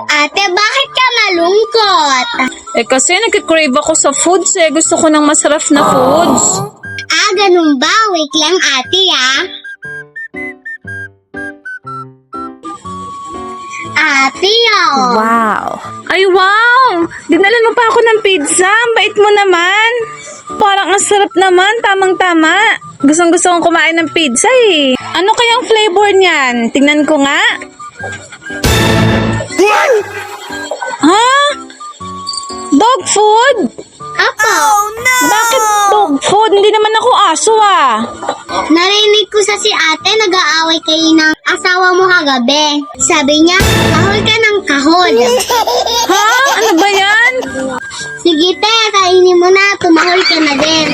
Ate, bakit ka malungkot? Kasi nagkikrave ako sa foods Gusto ko ng masarap na foods. Ganun ba? Wait lang, ate, Ate, Wow! Ay, wow! Dinalan mo pa ako ng pizza. Ang bait mo naman. Parang ang sarap naman. Tamang-tama. Gustong-gusto kong kumain ng pizza Ano kayang flavor niyan? Tingnan ko nga. Ha? Dog food? Apo. Bakit dog food? Hindi naman ako aso Narinig ko sa si ate nag-aaway kayo ng asawa mo kagabi. Sabi niya, kahol ka ng kahol. Ha? Ano ba yan? Sige te, kainin mo na, tumahol ka na din.